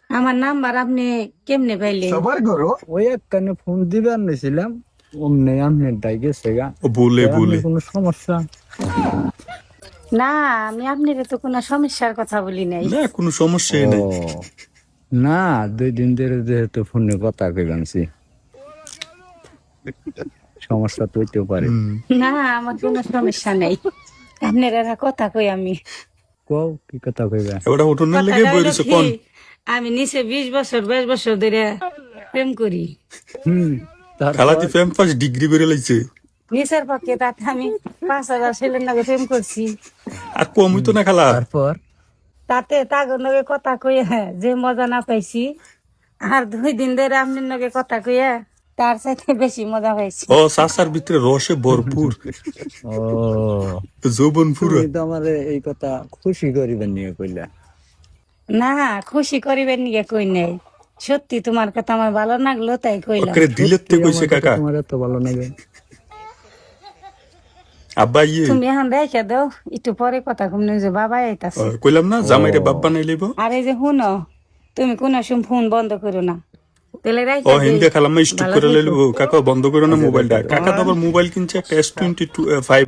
আমার নাম্বার আপনি কেমনে পাইলেন? ওই একখানে ফোন দিবার নিয়েছিলাম, অমনি আপনার ডাই গেছে গা। বলে আপনার বলে কোনো সমস্যা? না, আমি আপনার তো কোনো সমস্যার কথা বলি নাই। না, কোনো সমস্যাই নাই। ও না, 2 দিন ধরে যেহেতু ফোনে কথা কইলামছি, সমস্যা তো হইতেও পারে। না, আমার কোনো সমস্যা নাই। আপনার এরা কথা কই আমি। কও কি কথা কইবা? এবার হোটেলের লেগে কথাটা হইলো বইরেছে কি, কোন? আমি নিচে 20 বছর ধরে প্রেম করি। খালাতি ফেম পাস ডিগ্রি করে লাইছে। নিচের পক্ষে তাতে আমি 5,000 ছেলের নাকি প্রেম করছি। আর কম হইতো না খালা? তারপর তাতে তাগর নগে কথা কইয়া যে মজা না পাইছি, আর 2 দিন ধরে আপনার নগে কথা কইয়া তার সাথে বেশি মজা পাইছি। ও সাসার ভিতরে রসে ভরপুর, ও যৌবন পুরো। তুমি তো আমার এই কথা খুশি করিবেন নিয়ে কইলা। না, খুশি করিবেন নিয়ে কই নাই, সত্যি তোমার কথা আমার ভালো লাগলো তাই কইলাম। ওকে দিলের তে কইছে আমার কথা কাকা। তোমার এত ভালো লাগে? আব্বা ইয়ে তুমি এখন রেখে দাও, একটু পরে কথা কমনে যে বাবা আইতাছে। কইলাম না জামাইরে বাপ বানাই লইব। আর এই যে শুনো, তুমি কোন সময় ফোন বন্ধ করো না, তাহলে ও রেখে হিন্দে খালাম স্টক ভালো করে থেকো। লইব। কাকা বন্ধ করো না মোবাইলটা। কাকা তো আবার মোবাইল কিনছে একটা S22 5